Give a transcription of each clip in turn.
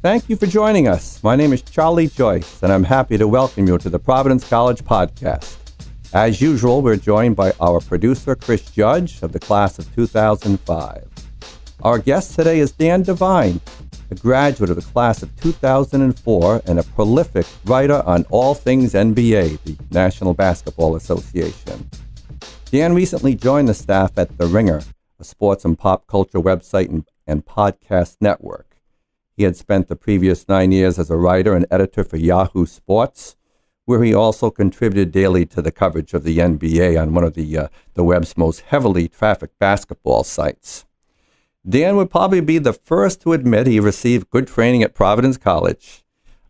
Thank you for joining us. My name is Charlie Joyce, and I'm happy to welcome you to the Providence College Podcast. As usual, we're joined by our producer, Chris Judge, of the class of 2005. Our guest today is Dan Devine, a graduate of the class of 2004 and a prolific writer on all things NBA, the National Basketball Association. Dan recently joined the staff at The Ringer, a sports and pop culture website and podcast network. He had spent the previous 9 years as a writer and editor for Yahoo Sports, where he also contributed daily to the coverage of the NBA on one of the web's most heavily trafficked basketball sites. Dan would probably be the first to admit he received good training at Providence College.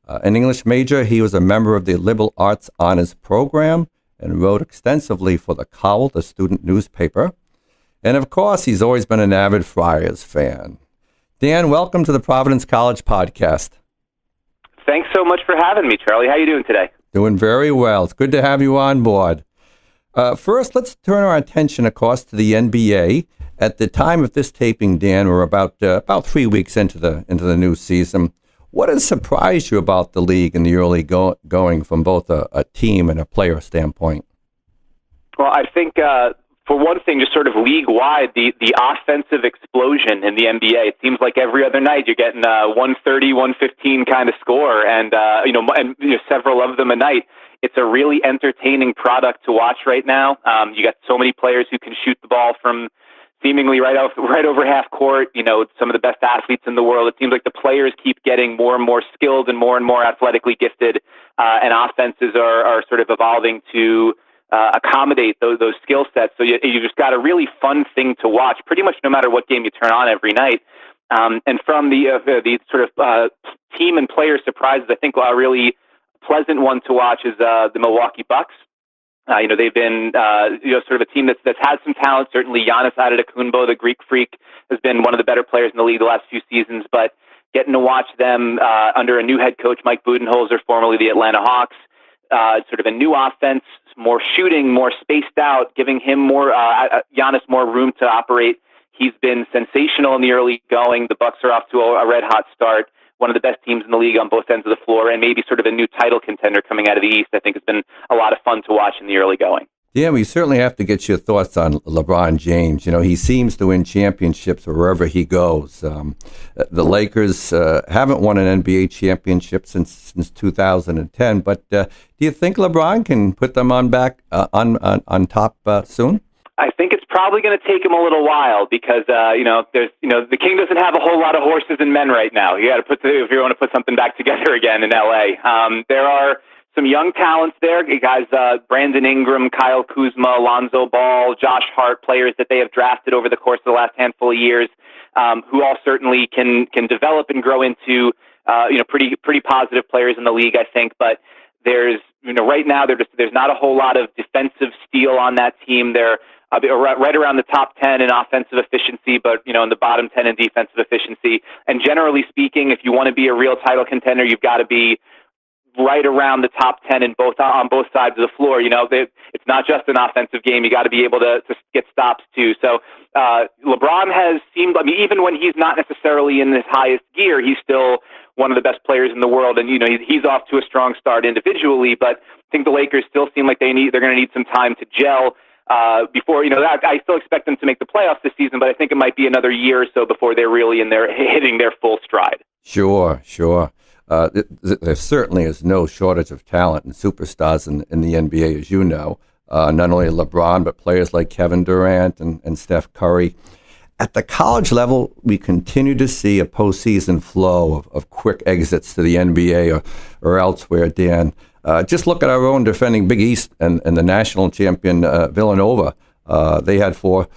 An English major, he was a member of the Liberal Arts Honors Program and wrote extensively for the Cowl, the student newspaper. And of course, he's always been an avid Friars fan. Dan, welcome to the Providence College Podcast. Thanks so much for having me, Charlie. How are you doing today? Doing very well. It's good to have you on board. First, let's turn our attention, of course, to the NBA. At the time of this taping, Dan, we're about 3 weeks into the new season. What has surprised you about the league in the early going from both a team and a player standpoint? Well, I think for one thing, just sort of league-wide, the offensive explosion in the NBA. It seems like every other night you're getting 130, 115 kind of score, and several of them a night. It's a really entertaining product to watch right now. You got so many players who can shoot the ball from seemingly right over half court. You know, some of the best athletes in the world. It seems like the players keep getting more and more skilled and more athletically gifted, and offenses are sort of evolving to accommodate those skill sets. So you just got a really fun thing to watch pretty much no matter what game you turn on every night. And from the sort of team and player surprises, I think a really pleasant one to watch is the Milwaukee Bucks. They've been sort of a team that's had some talent. Certainly Giannis Antetokounmpo, the Greek freak, has been one of the better players in the league the last few seasons, but getting to watch them under a new head coach, Mike Budenholzer, formerly the Atlanta Hawks, sort of a new offense, more shooting, more spaced out, giving him Giannis more room to operate. He's been sensational in the early going. The Bucks are off to a red-hot start. One of the best teams in the league on both ends of the floor, and maybe sort of a new title contender coming out of the East. I think it's been a lot of fun to watch in the early going. Yeah, we certainly have to get your thoughts on LeBron James. You know, he seems to win championships wherever he goes. The Lakers haven't won an NBA championship since 2010, but do you think LeBron can put them on top soon? I think it's probably going to take him a little while because the king doesn't have a whole lot of horses and men right now. You got to if you want to put something back together again in LA. There are some young talents there, guys. Brandon Ingram, Kyle Kuzma, Lonzo Ball, Josh Hart, players that they have drafted over the course of the last handful of years, who all certainly can develop and grow into pretty positive players in the league, I think. But there's right now there's not a whole lot of defensive steel on that team. They're right around the top 10 in offensive efficiency, but in the bottom 10 in defensive efficiency. And generally speaking, if you want to be a real title contender, you've got to be right around the top 10 on both sides of the floor. It's not just an offensive game. You got to be able to get stops too. So LeBron has seemed, even when he's not necessarily in his highest gear, he's still one of the best players in the world. And he's off to a strong start individually, but I think the Lakers still seem like they're going to need some time to gel. Before I still expect them to make the playoffs this season, but I think it might be another year or so before they're really hitting their full stride. Sure. There certainly is no shortage of talent and superstars in the NBA, as you know. Not only LeBron, but players like Kevin Durant and Steph Curry. At the college level, we continue to see a postseason flow of quick exits to the NBA or elsewhere, Dan. Just look at our own defending Big East and the national champion Villanova. They had four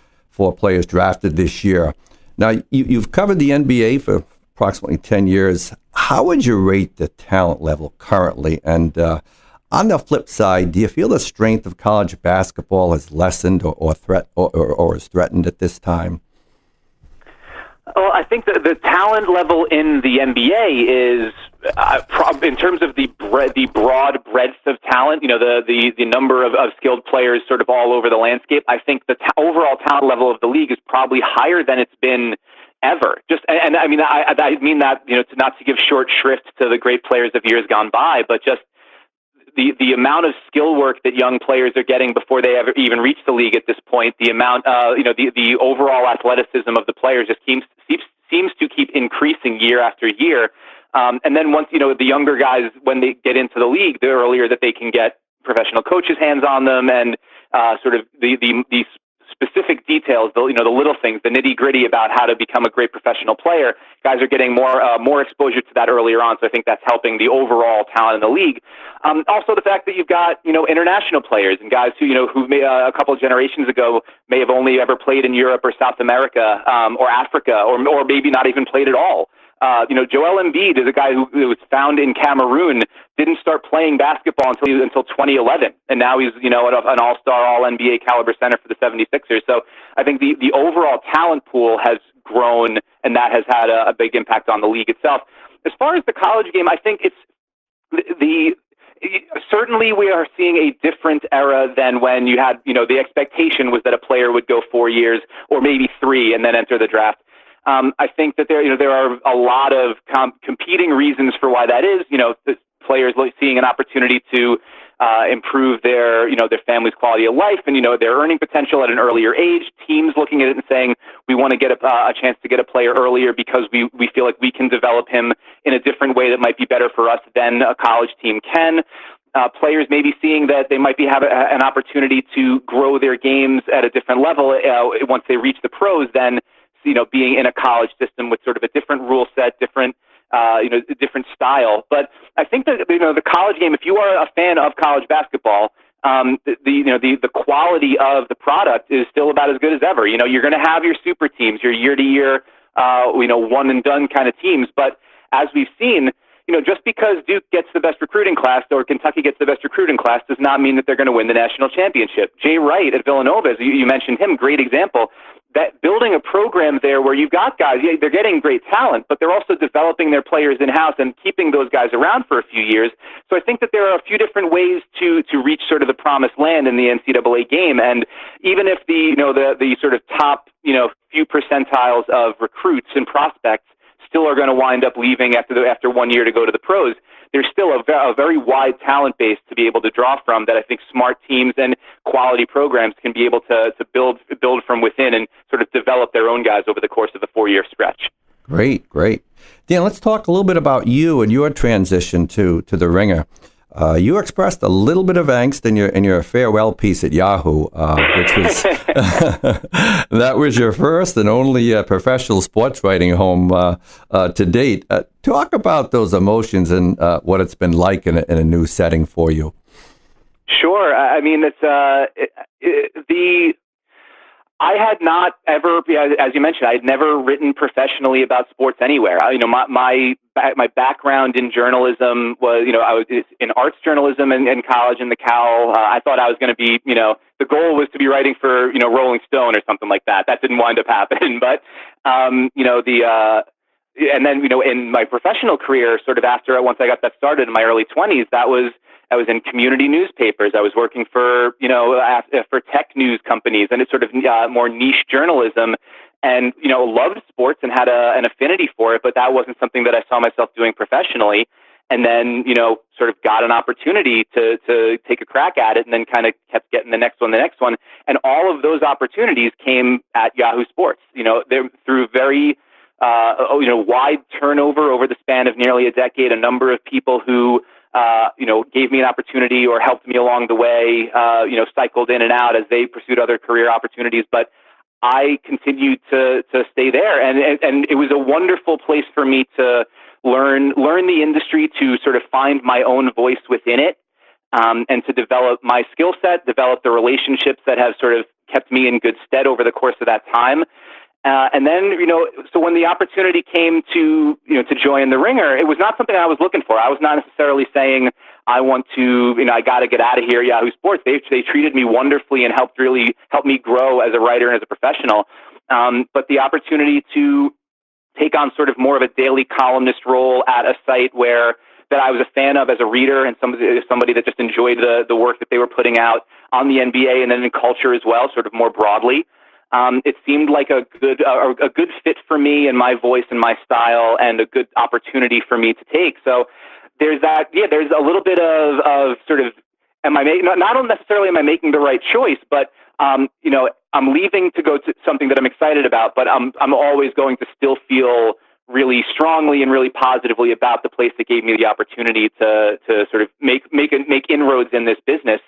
players drafted this year. Now, you've covered the NBA for approximately 10 years. How would you rate the talent level currently? And on the flip side, do you feel the strength of college basketball has lessened or is threatened at this time? Well, I think the talent level in the NBA is, in terms of the broad breadth of talent, the number of skilled players sort of all over the landscape. I think the overall talent level of the league is probably higher than it's been ever. And I mean that, not to give short shrift to the great players of years gone by, but just the amount of skill work that young players are getting before they ever even reach the league at this point, the amount, the overall athleticism of the players just seems to keep increasing year after year. And then once, the younger guys, when they get into the league, the earlier that they can get professional coaches' hands on them, and sort of the specific details, the little things, the nitty gritty about how to become a great professional player. Guys are getting more exposure to that earlier on, so I think that's helping the overall talent in the league. Also, the fact that you've got international players and guys who may, a couple of generations ago may have only ever played in Europe or South America or Africa, or maybe not even played at all. Joel Embiid is a guy who was found in Cameroon, didn't start playing basketball until 2011, and now he's an all-star, all-NBA caliber center for the 76ers. So I think the overall talent pool has grown, and that has had a big impact on the league itself. As far as the college game, I think certainly we are seeing a different era than when you had, the expectation was that a player would go 4 years or maybe 3 and then enter the draft. I think that there are a lot of competing reasons for why that is. The players seeing an opportunity to improve their family's quality of life and their earning potential at an earlier age. Teams looking at it and saying we want to get a chance to get a player earlier because we feel like we can develop him in a different way that might be better for us than a college team can. Players maybe seeing that they might have an opportunity to grow their games at a different level once they reach the pros than being in a college system with sort of a different rule set, different style. But I think that the college game, if you are a fan of college basketball, the quality of the product is still about as good as ever. You're going to have your super teams, your year to year, one and done kind of teams. But as we've seen, just because Duke gets the best recruiting class or Kentucky gets the best recruiting class does not mean that they're going to win the national championship. Jay Wright at Villanova, as you mentioned him, great example. That building a program there where you've got guys, they're getting great talent, but they're also developing their players in-house and keeping those guys around for a few years. So I think that there are a few different ways to reach sort of the promised land in the NCAA game. And even if the sort of top, few percentiles of recruits and prospects still are going to wind up leaving after 1 year to go to the pros, there's still a very wide talent base to be able to draw from that I think smart teams and quality programs can be able to build from within and sort of develop their own guys over the course of a 4-year stretch. Great. Dan, let's talk a little bit about you and your transition to the Ringer. You expressed a little bit of angst in your farewell piece at Yahoo, which was that was your first and only professional sports writing home to date. Talk about those emotions and what it's been like in a new setting for you. Sure. I mean, I had not ever, as you mentioned, I had never written professionally about sports anywhere. My background in journalism was, I was in arts journalism in college in the Cal. I thought I was going to be, the goal was to be writing for, Rolling Stone or something like that. That didn't wind up happening. But, and then, in my professional career, sort of once I got that started in my early 20s, I was in community newspapers. I was working for tech news companies, and it's sort of more niche journalism, and loved sports and had an affinity for it, but that wasn't something that I saw myself doing professionally. And then sort of got an opportunity to take a crack at it, and then kind of kept getting the next one, and all of those opportunities came at Yahoo Sports. They're through very wide turnover over the span of nearly a decade. A number of people who gave me an opportunity or helped me along the way, cycled in and out as they pursued other career opportunities. But I continued to stay there. And it was a wonderful place for me to learn the industry, to sort of find my own voice within it, and to develop my skill set, develop the relationships that have sort of kept me in good stead over the course of that time. And then, so when the opportunity came to join the Ringer, it was not something I was looking for. I was not necessarily saying I want to, I got to get out of here, Yahoo Sports. They treated me wonderfully and helped me grow as a writer and as a professional. But the opportunity to take on sort of more of a daily columnist role at a site that I was a fan of as a reader, and somebody that just enjoyed the work that they were putting out on the NBA and then in culture as well, sort of more broadly. it seemed like a good fit for me and my voice and my style, and a good opportunity for me to take. So there's that. Yeah, there's a little bit of sort of, not necessarily am I making the right choice, but I'm leaving to go to something that I'm excited about, but I'm always going to still feel really strongly and really positively about the place that gave me the opportunity to sort of make inroads in this business.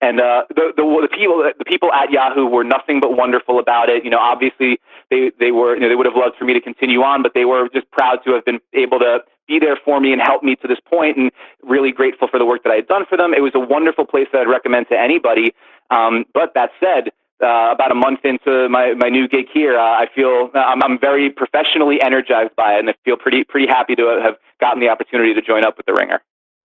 And the people at Yahoo were nothing but wonderful about it. Obviously they were, they would have loved for me to continue on, but they were just proud to have been able to be there for me and help me to this point, and really grateful for the work that I had done for them. It was a wonderful place that I'd recommend to anybody. But that said, about a month into my new gig here, I feel I'm very professionally energized by it, and I feel pretty happy to have gotten the opportunity to join up with the Ringer.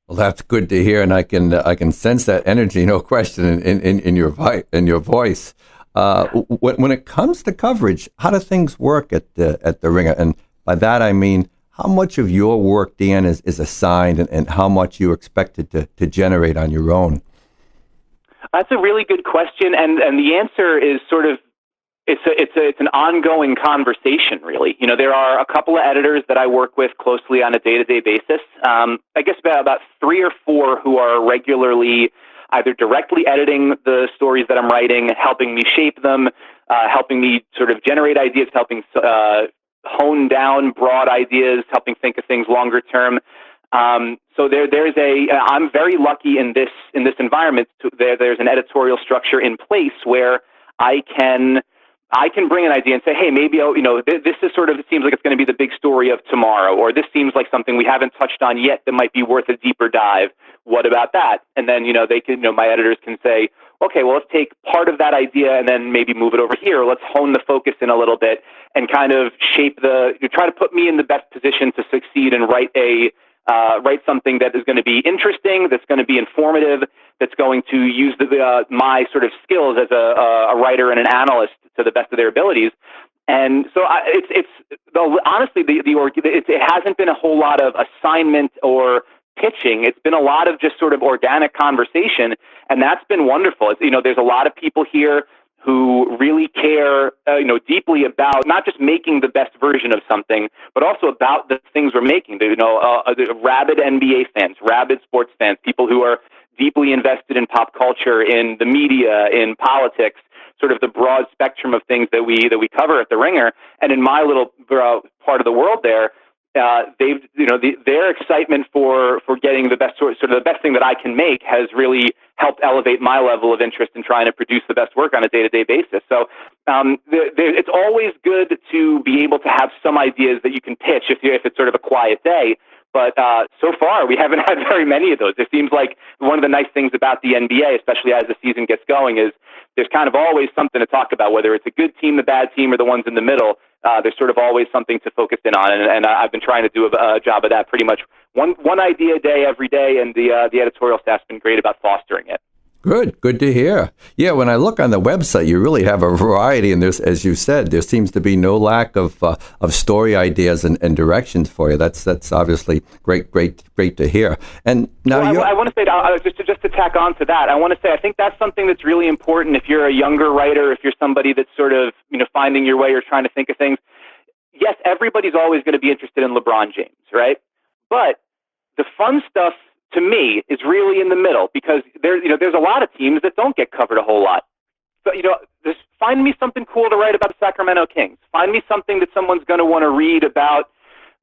Well, that's good to hear, and I can sense that energy, no question, in your voice. When it comes to coverage, how do things work at the Ringer? And by that I mean, how much of your work, Dan, is assigned, and how much you expected to generate on your own? That's a really good question, and the answer is sort of it's an ongoing conversation, really. There are a couple of editors that I work with closely on a day-to-day basis. I guess about 3 or 4 who are regularly either directly editing the stories that I'm writing, helping me shape them, helping me sort of generate ideas, helping hone down broad ideas, helping think of things longer term. So I'm very lucky in this environment. There's an editorial structure in place where I can bring an idea and say, hey, maybe this is sort of, it seems like it's going to be the big story of tomorrow, or this seems like something we haven't touched on yet that might be worth a deeper dive. What about that? And then they can, my editors can say, okay, well, let's take part of that idea and then maybe move it over here. Let's hone the focus in a little bit and kind of try to put me in the best position to succeed and write something that is going to be interesting, that's going to be informative, that's going to use my sort of skills as a writer and an analyst to the best of their abilities. And so honestly, it hasn't been a whole lot of assignment or pitching. It's been a lot of just sort of organic conversation, and that's been wonderful. There's a lot of people here who really care, deeply about not just making the best version of something, but also about the things we're making. Rabid NBA fans, rabid sports fans, people who are deeply invested in pop culture, in the media, in politics, sort of the broad spectrum of things that we cover at the Ringer. And in my little part of the world there, their excitement for getting the best sort of the best thing that I can make has really helped elevate my level of interest in trying to produce the best work on a day-to-day basis. So it's always good to be able to have some ideas that you can pitch if it's sort of a quiet day. But so far, we haven't had very many of those. It seems like one of the nice things about the NBA, especially as the season gets going, is there's kind of always something to talk about, whether it's a good team, the bad team, or the ones in the middle. There's sort of always something to focus in on, and I've been trying to do a job of that pretty much one idea a day, every day, and the editorial staff's been great about fostering it. Good to hear. Yeah, when I look on the website, you really have a variety, and there's, as you said, there seems to be no lack of story ideas and directions for you. That's obviously great to hear. And now I want to say, just to tack on to that, I want to say I think that's something that's really important if you're a younger writer, if you're somebody that's sort of finding your way or trying to think of things. Yes, everybody's always going to be interested in LeBron James, right? But the fun stuff, to me, is really in the middle, because there's a lot of teams that don't get covered a whole lot. So, just find me something cool to write about the Sacramento Kings. Find me something that someone's going to want to read about,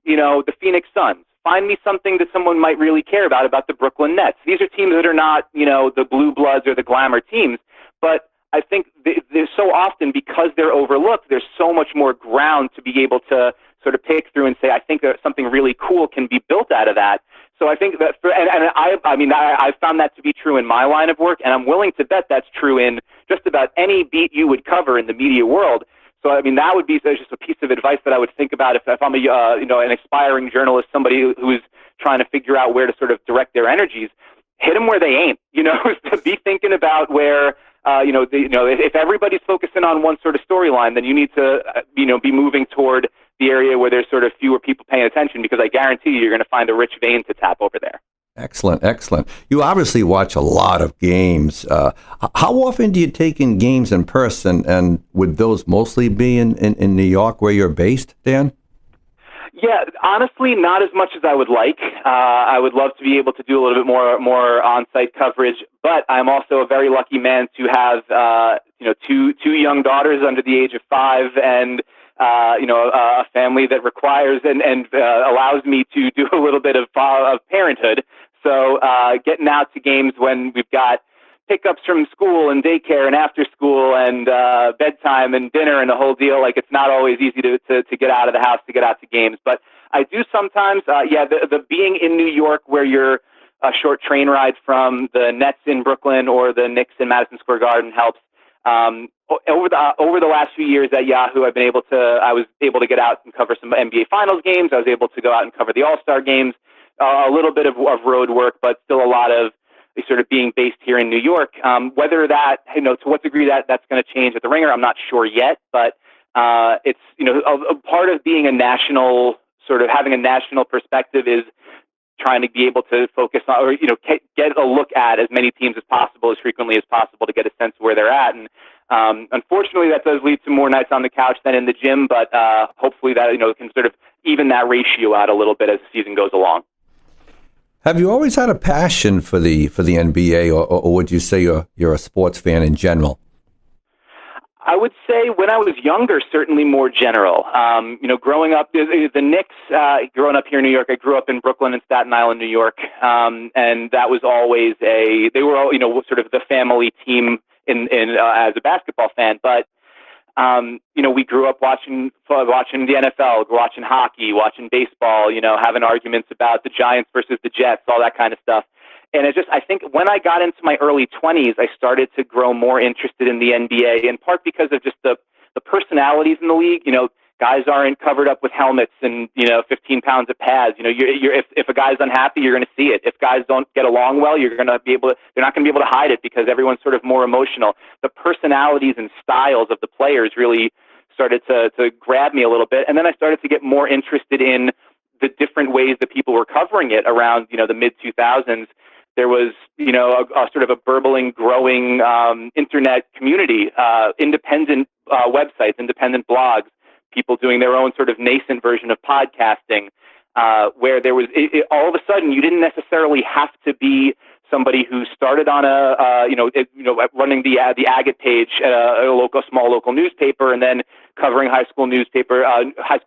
the Phoenix Suns. Find me something that someone might really care about the Brooklyn Nets. These are teams that are not, the blue bloods or the glamour teams, but I think they're so often, because they're overlooked, there's so much more ground to be able to sort of pick through and say, I think that something really cool can be built out of that. So I think that, I've found that to be true in my line of work, and I'm willing to bet that's true in just about any beat you would cover in the media world. So that would be just a piece of advice that I would think about if I'm an aspiring journalist, somebody who's trying to figure out where to sort of direct their energies. Hit them where they aim. Be thinking about where. If everybody's focusing on one sort of storyline, then you need to, be moving toward the area where there's sort of fewer people paying attention, because I guarantee you're going to find a rich vein to tap over there. Excellent, excellent. You obviously watch a lot of games. How often do you take in games in person, and would those mostly be in New York where you're based, Dan? Yeah, honestly, not as much as I would like. I would love to be able to do a little bit more on-site coverage, but I'm also a very lucky man to have two young daughters under the age of 5, and a family that requires and allows me to do a little bit of parenthood. So getting out to games when we've got pickups from school and daycare and after school and bedtime and dinner and the whole deal. Like, it's not always easy to get out of the house, to get out to games. But I do sometimes, the being in New York where you're a short train ride from the Nets in Brooklyn or the Knicks in Madison Square Garden helps. Over the last few years at Yahoo, I was able to get out and cover some NBA Finals games. I was able to go out and cover the All-Star games, a little bit of road work, but still a lot of sort of being based here in New York. Whether that, to what degree that's going to change at the Ringer, I'm not sure yet, but it's, a part of being a national, sort of having a national perspective is trying to be able to focus on, or, get a look at as many teams as possible, as frequently as possible, to get a sense of where they're at. And unfortunately, that does lead to more nights on the couch than in the gym, but hopefully that, can sort of even that ratio out a little bit as the season goes along. Have you always had a passion for the NBA, or would you say you're a sports fan in general? I would say when I was younger, certainly more general. Growing up, the Knicks, growing up here in New York, I grew up in Brooklyn and Staten Island, New York, and that was always they were all, sort of the family team in as a basketball fan. But we grew up watching the NFL, watching hockey, watching baseball, having arguments about the Giants versus the Jets, all that kind of stuff. And I think when I got into my early 20s, I started to grow more interested in the NBA, in part because of just the personalities in the league. Guys aren't covered up with helmets and, 15 pounds of pads. If a guy's unhappy, you're going to see it. If guys don't get along well, they're not going to be able to hide it because everyone's sort of more emotional. The personalities and styles of the players really started to grab me a little bit. And then I started to get more interested in the different ways that people were covering it around, the mid 2000s. There was, a sort of a burbling, growing internet community, independent websites, independent blogs, people doing their own sort of nascent version of podcasting, where there was all of a sudden you didn't necessarily have to be somebody who started on running the agate page at a small local newspaper and then covering high school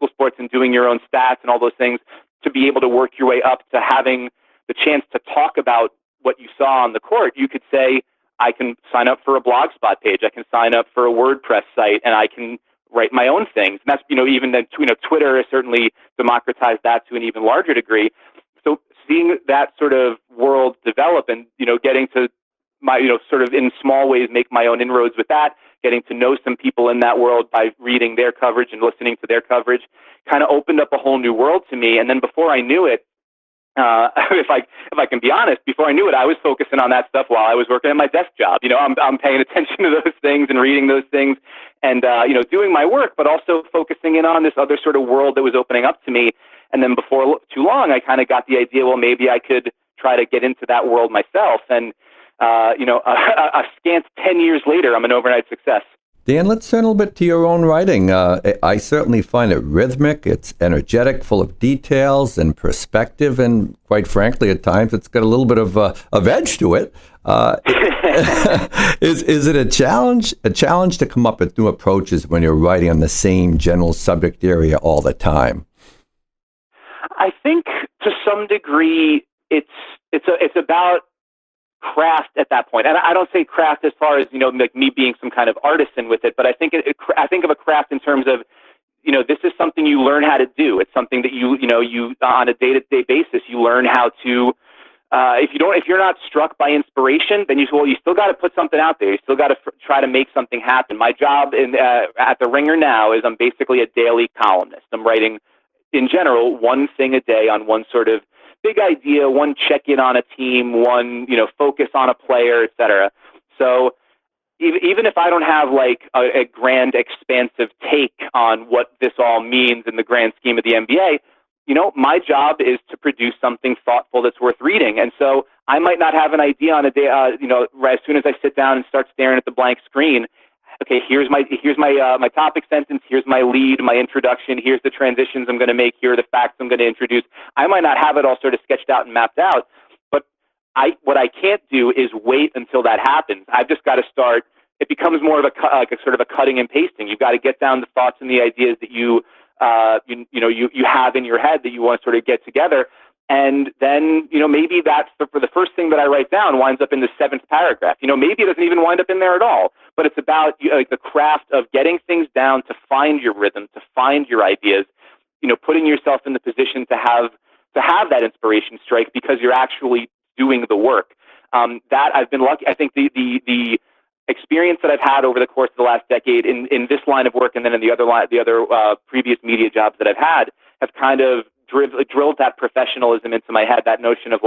sports and doing your own stats and all those things, to be able to work your way up to having the chance to talk about what you saw on the court. You could say, I can sign up for a Blogspot page, I can sign up for a WordPress site, and I can write my own things. And that's, even then, Twitter has certainly democratized that to an even larger degree. So seeing that sort of world develop and, getting to my, sort of in small ways, make my own inroads with that, getting to know some people in that world by reading their coverage and listening to their coverage, kind of opened up a whole new world to me. And then before I knew it, if I can be honest, before I knew it, I was focusing on that stuff while I was working at my desk job. I'm paying attention to those things and reading those things and, doing my work, but also focusing in on this other sort of world that was opening up to me. And then before too long, I kind of got the idea, well, maybe I could try to get into that world myself. And, a scant 10 years later, I'm an overnight success. Dan, let's turn a little bit to your own writing. I certainly find it rhythmic, it's energetic, full of details and perspective, and quite frankly, at times it's got a little bit of edge to it. Is it a challenge to come up with new approaches when you're writing on the same general subject area all the time? I think to some degree it's about craft at that point. And I don't say craft as far as, like me being some kind of artisan with it, but I think I think of a craft in terms of, this is something you learn how to do. It's something that you on a day-to-day basis, you learn how to, if you're not struck by inspiration, then you still got to put something out there. You still got to try to make something happen. My job at the Ringer now is I'm basically a daily columnist. I'm writing, in general, one thing a day on one sort of big idea, one check-in on a team, one, focus on a player, et cetera. So even if I don't have like a grand, expansive take on what this all means in the grand scheme of the NBA, my job is to produce something thoughtful that's worth reading. And so I might not have an idea on a day, right as soon as I sit down and start staring at the blank screen. Okay, here's my topic sentence. Here's my lead, my introduction. Here's the transitions I'm going to make. Here are the facts I'm going to introduce. I might not have it all sort of sketched out and mapped out, but what I can't do is wait until that happens. I've just got to start. It becomes more of a sort of a cutting and pasting. You've got to get down the thoughts and the ideas that you have in your head that you want to sort of get together. And then, maybe that's for the first thing that I write down winds up in the 7th paragraph. Maybe it doesn't even wind up in there at all. But it's about the craft of getting things down to find your rhythm, to find your ideas. Putting yourself in the position to have that inspiration strike because you're actually doing the work. That I've been lucky. I think the experience that I've had over the course of the last decade in this line of work and then in the other previous media jobs that I've had have kind of drilled that professionalism into my head, that notion of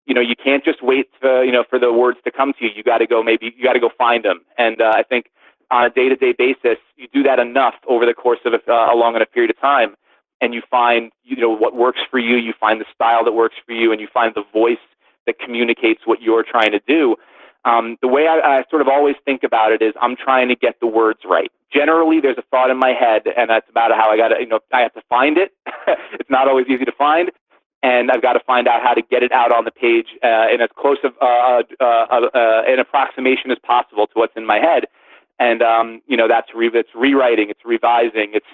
you can't just wait for the words to come to you. You got to go find them. And I think on a day-to-day basis, you do that enough over the course of a long enough period of time, and you find what works for you. You find the style that works for you, and you find the voice that communicates what you're trying to do. The way I sort of always think about it is I'm trying to get the words right. Generally, there's a thought in my head, and that's about how I have to find it. It's not always easy to find, and I've got to find out how to get it out on the page in as close of an approximation as possible to what's in my head. And that's it's rewriting, it's revising, it's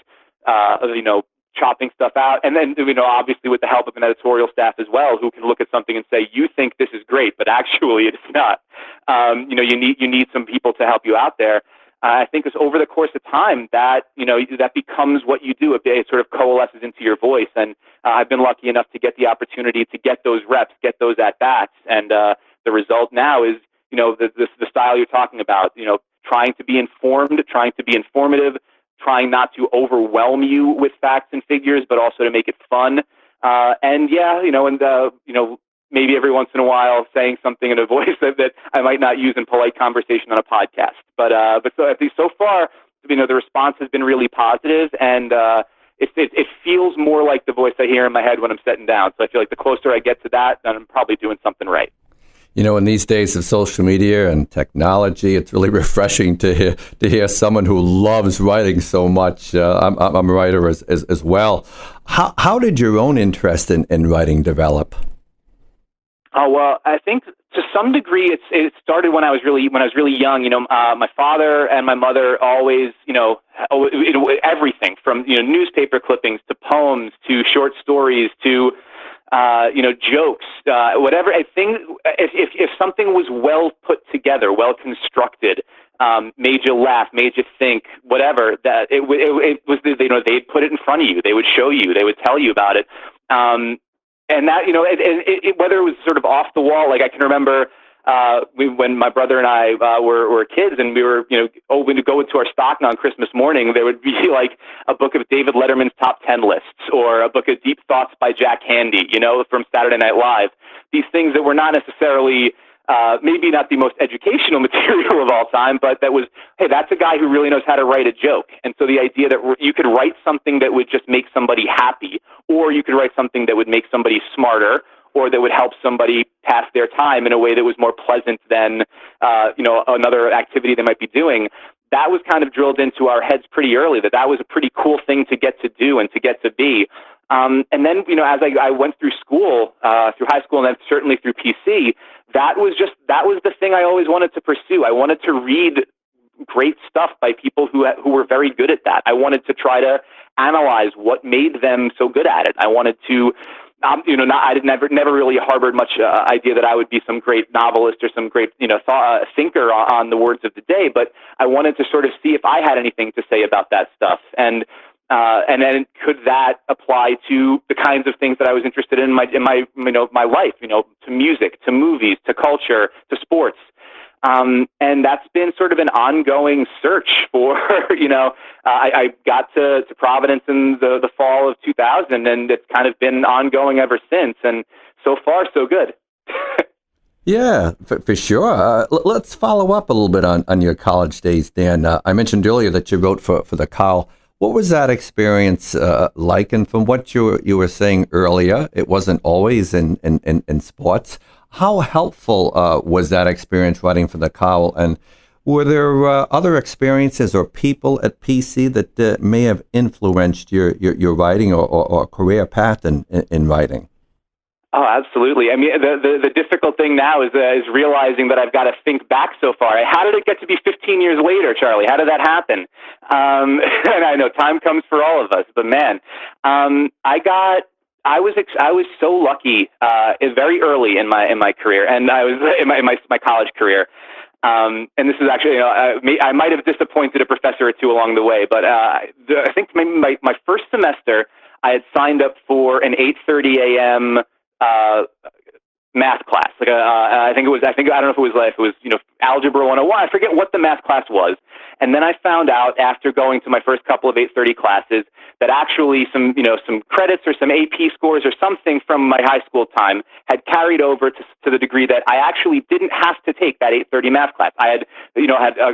chopping stuff out, and then obviously with the help of an editorial staff as well, who can look at something and say, you think this is great, but actually it's not. You need some people to help you out there. I think it's over the course of time that that becomes what you do. It sort of coalesces into your voice, and I've been lucky enough to get the opportunity to get those reps, get those at bats, and the result now is the style you're talking about. Trying to be informed, trying to be informative, trying not to overwhelm you with facts and figures, but also to make it fun. Maybe every once in a while saying something in a voice that I might not use in polite conversation on a podcast. But so at least so far, the response has been really positive, and it feels more like the voice I hear in my head when I'm sitting down. So I feel like the closer I get to that, then I'm probably doing something right. In these days of social media and technology, it's really refreshing to hear someone who loves writing so much. I'm a writer as well. How did your own interest in writing develop? Oh, well, I think to some degree it started when I was really young. My father and my mother always, everything from newspaper clippings to poems to short stories to jokes, whatever. I think if something was well put together, well constructed, made you laugh, made you think, whatever, that it was, they'd put it in front of you, they would show you, they would tell you about it. And that, whether it was sort of off the wall, like I can remember when my brother and I were kids and we were, when to go into our stocking on Christmas morning, there would be like a book of David Letterman's top 10 lists or a book of Deep Thoughts by Jack Handey, from Saturday Night Live. These things that were not necessarily, maybe not the most educational material of all time, but that was, hey, that's a guy who really knows how to write a joke. And so the idea that you could write something that would just make somebody happy, or you could write something that would make somebody smarter, or that would help somebody pass their time in a way that was more pleasant than, another activity they might be doing. That was kind of drilled into our heads pretty early, that was a pretty cool thing to get to do and to get to be. And then, as I went through school, through high school, and then certainly through PC, that was the thing I always wanted to pursue. I wanted to read great stuff by people who were very good at that. I wanted to try to analyze what made them so good at it. I wanted to, I never really harbored much idea that I would be some great novelist or some great, thinker on the words of the day. But I wanted to sort of see if I had anything to say about that stuff, and then could that apply to the kinds of things that I was interested in my life, to music, to movies, to culture, to sports. And that's been sort of an ongoing search for, I got to Providence in the fall of 2000, and it's kind of been ongoing ever since. And so far, so good. Yeah, for sure. Let's follow up a little bit on your college days, Dan. I mentioned earlier that you wrote for the Carl What was that experience like? And from what you were saying earlier, it wasn't always in sports. How helpful was that experience writing for the Cowl? And were there other experiences or people at PC that may have influenced your writing or career path in writing? Oh, absolutely. I mean, the difficult thing now is realizing that I've got to think back so far. How did it get to be 15 years later, Charlie? How did that happen? And I know time comes for all of us, but man, I was so lucky very early in my career, and I was in my college career. And this is actually, I might have disappointed a professor or two along the way, but I think maybe my first semester, I had signed up for an 8:30 a.m. Math class. I don't know if it was Algebra 101. I forget what the math class was. And then I found out after going to my first couple of 8:30 classes that actually some credits or some AP scores or something from my high school time had carried over to the degree that I actually didn't have to take that 8:30 math class. I had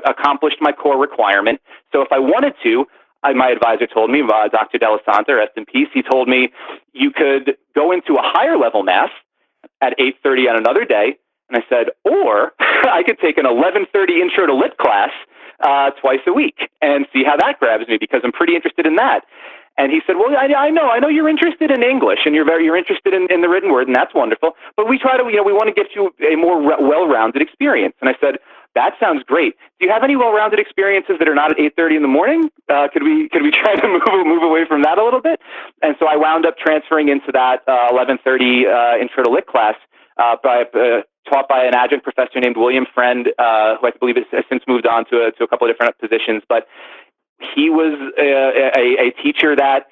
accomplished my core requirement. So if I wanted to, my advisor told me, Dr. Delasanta, rest in peace, he told me you could go into a higher level math at 8:30 on another day. And I said, or I could take an 11:30 intro to lit class twice a week and see how that grabs me, because I'm pretty interested in that. And he said, well, I know you're interested in English and you're interested in the written word, and that's wonderful. But we want to get you a more well-rounded experience. And I said, that sounds great. Do you have any well-rounded experiences that are not at 8:30 in the morning? Could we try to move away from that a little bit? And so I wound up transferring into that 11:30 intro to lit class, taught by an adjunct professor named William Friend, who I believe has since moved on to a couple of different positions. But he was a teacher that,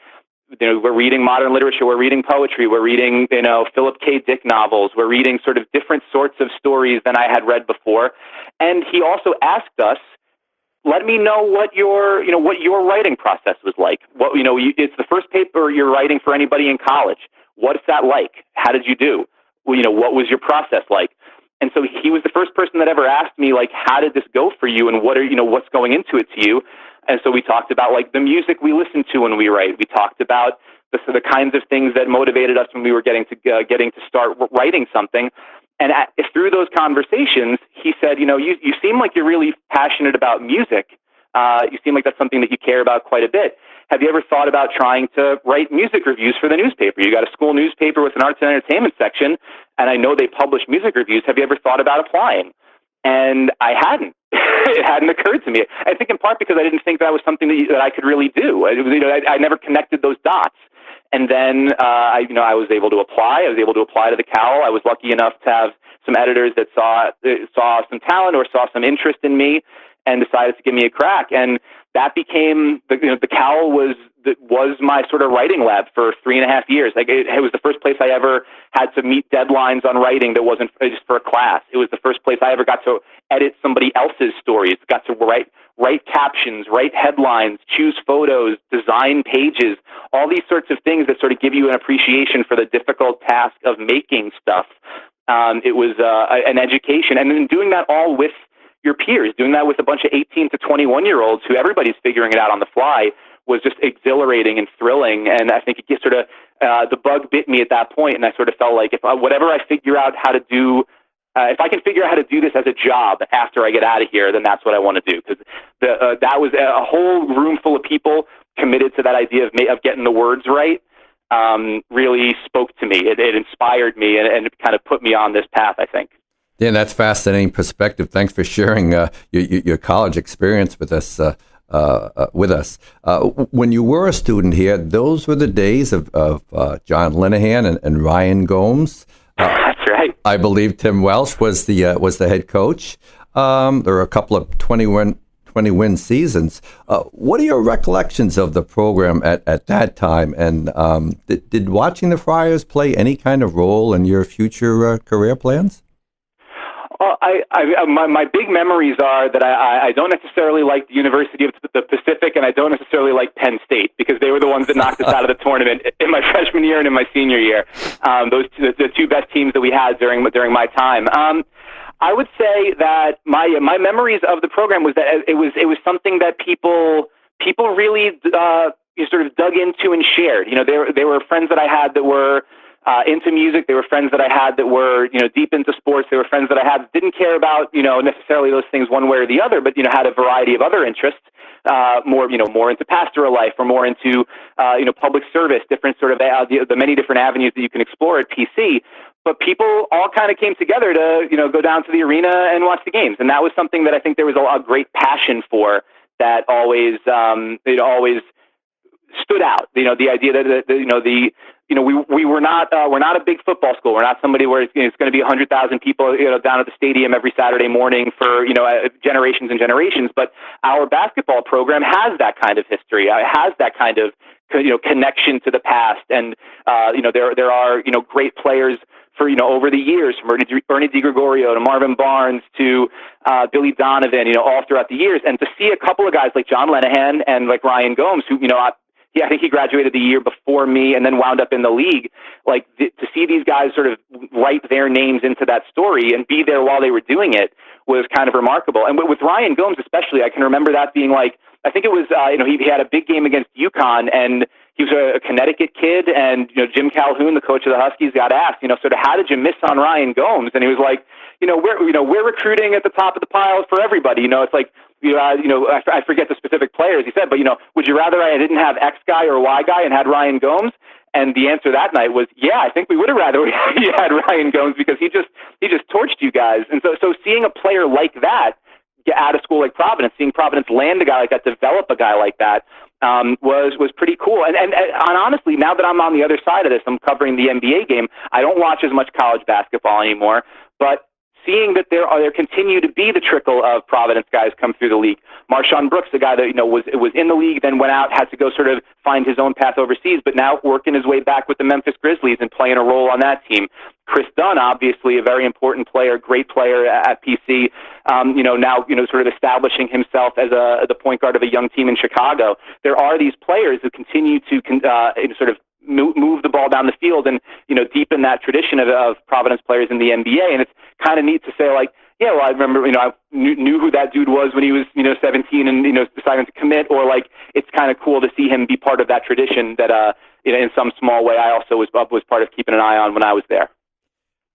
we're reading modern literature, we're reading poetry, we're reading, Philip K. Dick novels, we're reading sort of different sorts of stories than I had read before. And he also asked us, let me know what your writing process was like. It's the first paper you're writing for anybody in college. What's that like? How did you do? What was your process like? And so he was the first person that ever asked me, like, how did this go for you, and what's going into it to you? And so we talked about like the music we listen to when we write. We talked about the kinds of things that motivated us when we were getting to start writing something. And through those conversations, he said, you seem like you're really passionate about music. You seem like that's something that you care about quite a bit. Have you ever thought about trying to write music reviews for the newspaper? You got a school newspaper with an arts and entertainment section, and I know they publish music reviews. Have you ever thought about applying? And I hadn't. It hadn't occurred to me. I think in part because I didn't think that was something that I could really do. I never connected those dots. And then I was able to apply. I was able to apply to the Cowl. I was lucky enough to have some editors that saw some talent or saw some interest in me and decided to give me a crack. And that became the Cowl was my sort of writing lab for 3.5 years. Like it was the first place I ever had to meet deadlines on writing that wasn't just for a class. It was the first place I ever got to edit somebody else's stories, got to write captions, write headlines, choose photos, design pages, all these sorts of things that sort of give you an appreciation for the difficult task of making stuff. It was an education. And then doing that all with your peers, doing that with a bunch of 18 to 21-year-olds who everybody's figuring it out on the fly, was just exhilarating and thrilling. And I think it just sort of, the bug bit me at that point, and I sort of felt like if I figure out how to do, if I can figure out how to do this as a job after I get out of here, then that's what I want to do. Because that was a whole room full of people committed to that idea of getting the words right. Really spoke to me. It inspired me, and it kind of put me on this path, I think. Yeah, that's fascinating perspective. Thanks for sharing your college experience with us. When you were a student here, those were the days of John Linehan and Ryan Gomes. That's right. I believe Tim Welsh was the head coach. There were a couple of 20-win seasons. What are your recollections of the program at that time? And did watching the Friars play any kind of role in your future career plans? My big memories are that I don't necessarily like the University of the Pacific, and I don't necessarily like Penn State, because they were the ones that knocked us out of the tournament in my freshman year and in my senior year. Those the two best teams that we had during my time. I would say that my memories of the program was that it was something that people people really sort of dug into and shared. There were friends that I had that were into music. There were friends that I had that were, deep into sports. There were friends that I had that didn't care about, necessarily those things one way or the other, but, had a variety of other interests, more into pastoral life or more into, public service, different sort of the many different avenues that you can explore at PC. But people all kind of came together to, go down to the arena and watch the games. And that was something that I think there was a great passion for that always, it always stood out. The idea that, we're not a big football school. We're not somebody where it's going to be 100,000 people, down at the stadium every Saturday morning for, generations and generations. But our basketball program has that kind of history. It has that kind of, connection to the past. And, there are, great players for, over the years, from Ernie DiGregorio to Marvin Barnes to Billy Donovan, all throughout the years. And to see a couple of guys like John Lenahan and like Ryan Gomes, who, I think he graduated the year before me and then wound up in the league. Like to see these guys sort of write their names into that story and be there while they were doing it was kind of remarkable. And with Ryan Gomes especially, I can remember that being like, I think it was, he had a big game against UConn, and he was a Connecticut kid, and, Jim Calhoun, the coach of the Huskies, got asked, sort of how did you miss on Ryan Gomes? And he was like, we're recruiting at the top of the pile for everybody. It's like, I forget the specific players he said, but, would you rather I didn't have X guy or Y guy and had Ryan Gomes? And the answer that night was, yeah, I think we would have rather you had Ryan Gomes, because he just torched you guys. And so seeing a player like that get out of school like Providence, seeing Providence land a guy like that, develop a guy like that, was pretty cool. And honestly, now that I'm on the other side of this, I'm covering the NBA game. I don't watch as much college basketball anymore, but seeing that there continue to be the trickle of Providence guys come through the league. Marshawn Brooks, the guy that was in the league, then went out, had to go sort of find his own path overseas, but now working his way back with the Memphis Grizzlies and playing a role on that team. Chris Dunn, obviously a very important player, great player at PC. Now sort of establishing himself as the point guard of a young team in Chicago. There are these players who continue to sort of move the ball down the field and, deepen that tradition of Providence players in the NBA. And it's kind of neat to say, like, yeah, well, I remember, I knew who that dude was when he was, 17 and, deciding to commit, or like, it's kind of cool to see him be part of that tradition that, in some small way, I also was part of keeping an eye on when I was there.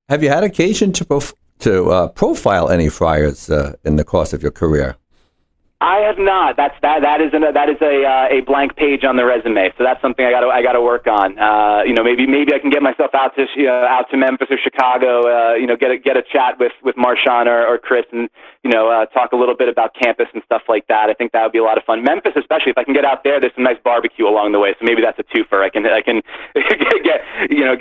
Have you had occasion to profile any Friars in the course of your career? I have not. That is a blank page on the resume. So that's something I got to work on. Maybe I can get myself out to Memphis or Chicago. Get a chat with Marshawn or Chris, and talk a little bit about campus and stuff like that. I think that would be a lot of fun. Memphis, especially if I can get out there. There's some nice barbecue along the way, so maybe that's a twofer. I can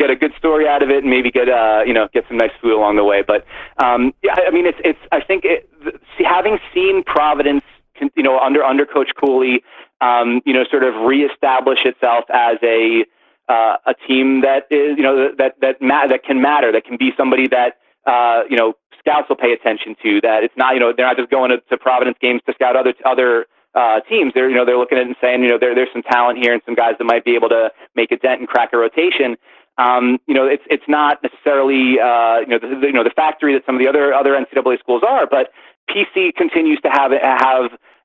get a good story out of it, and maybe get some nice food along the way. But I think having seen Providence, under Coach Cooley, sort of reestablish itself as a team that is, that can matter, that can be somebody that, scouts will pay attention to, that it's not, they're not just going to Providence games to scout other teams. They're looking at it and saying, there's some talent here and some guys that might be able to make a dent and crack a rotation. It's not necessarily, the factory that some of the other NCAA schools are, but PC continues to have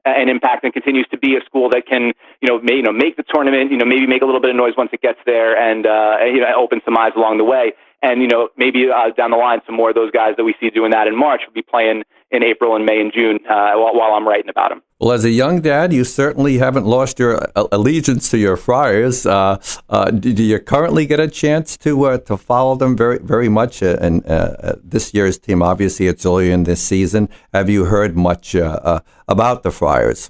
an impact and continues to be a school that can, make the tournament, maybe make a little bit of noise once it gets there, and open some eyes along the way. And, maybe down the line, some more of those guys that we see doing that in March will be playing in April and May and June while I'm writing about them. Well, as a young dad, you certainly haven't lost your allegiance to your Friars. Do you currently get a chance to follow them very, very much? And this year's team, obviously, it's early in this season. Have you heard much about the Friars?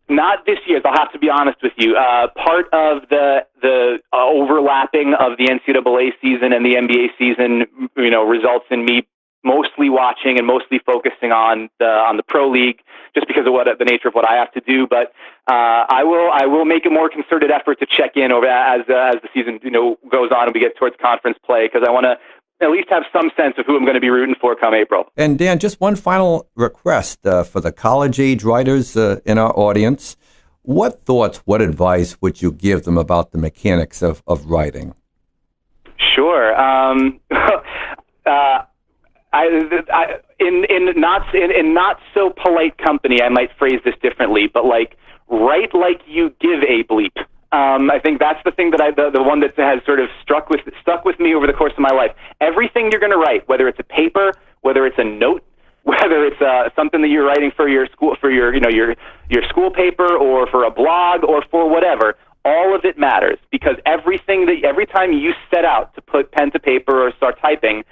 Not this year. I'll have to be honest with you. Part of the overlapping of the NCAA season and the NBA season, results in me mostly watching and mostly focusing on the pro league, just because of the nature of what I have to do. But I will make a more concerted effort to check in over as the season goes on and we get towards conference play, because I want to at least have some sense of who I'm going to be rooting for come April. And Dan, just one final request for the college-age writers in our audience. What thoughts, what advice would you give them about the mechanics of writing? Sure. in not so polite company, I might phrase this differently, but like, write like you give a bleep. I think that's the thing that the one that has sort of stuck with me over the course of my life. Everything you're going to write, whether it's a paper, whether it's a note, whether it's something that you're writing for your school, for your school paper, or for a blog, or for whatever, all of it matters, because every time you set out to put pen to paper or start typing,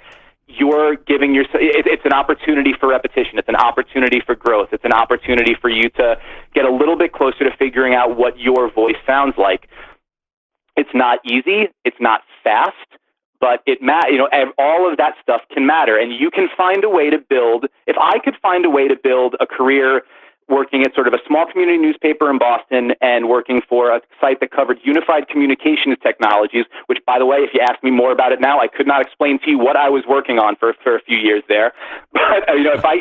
you're giving it's an opportunity for repetition. It's an opportunity for growth. It's an opportunity for you to get a little bit closer to figuring out what your voice sounds like. It's not easy. It's not fast, but all of that stuff can matter. And you can find a way to build, if I could find a way to build a career working at sort of a small community newspaper in Boston and working for a site that covered unified communications technologies, which, by the way, if you ask me more about it now, I could not explain to you what I was working on for a few years there. But if I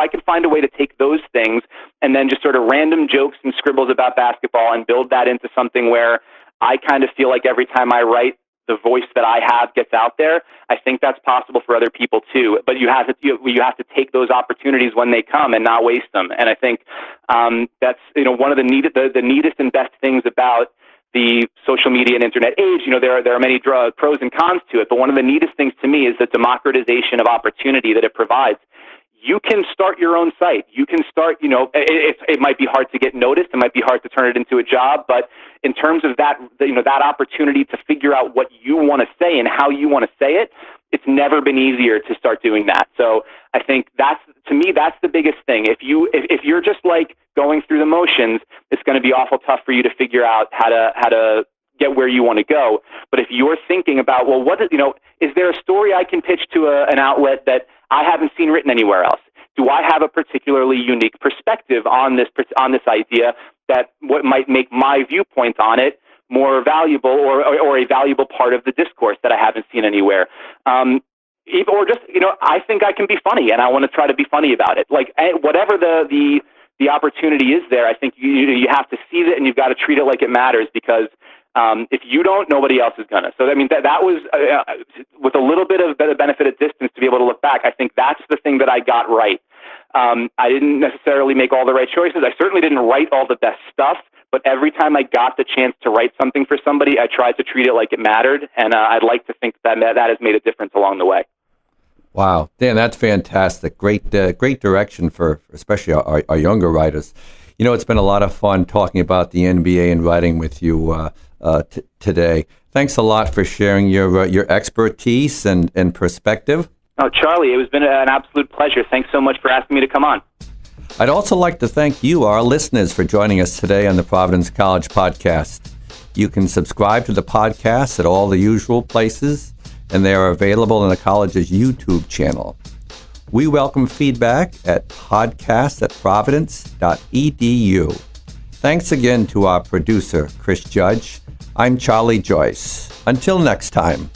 could find a way to take those things and then just sort of random jokes and scribbles about basketball and build that into something where I kind of feel like every time I write, the voice that I have gets out there, I think that's possible for other people too. But you have to take those opportunities when they come and not waste them. And I think that's one of the neatest and best things about the social media and internet age. There are many pros and cons to it, but one of the neatest things to me is the democratization of opportunity that it provides. You can start your own site. You can start, it might be hard to get noticed. It might be hard to turn it into a job, but in terms of that opportunity to figure out what you want to say and how you want to say it, it's never been easier to start doing that. So I think that's the biggest thing. If you're just like going through the motions, it's going to be awful tough for you to figure out how to get where you want to go. But if you're thinking about, well, is there a story I can pitch to an outlet that I haven't seen written anywhere else? Do I have a particularly unique perspective on this idea that what might make my viewpoint on it more valuable or a valuable part of the discourse that I haven't seen anywhere? Or just, I think I can be funny and I want to try to be funny about it. Like whatever the opportunity is there, I think you have to seize it and you've got to treat it like it matters, because if you don't, nobody else is gonna. So I mean, that was with a little bit of benefit at distance to be able to look back. I think that's the thing that I got right. I didn't necessarily make all the right choices. I certainly didn't write all the best stuff, but every time I got the chance to write something for somebody, I tried to treat it like it mattered, and I'd like to think that has made a difference along the way. Wow, Dan, that's fantastic. Great direction for especially our younger writers. It's been a lot of fun talking about the NBA and writing with you today. Thanks a lot for sharing your expertise and perspective. Oh, Charlie, it's been an absolute pleasure. Thanks so much for asking me to come on. I'd also like to thank you, our listeners, for joining us today on the Providence College Podcast. You can subscribe to the podcast at all the usual places, and they are available in the college's YouTube channel. We welcome feedback at podcast@providence.edu. Thanks again to our producer, Chris Judge. I'm Charlie Joyce. Until next time.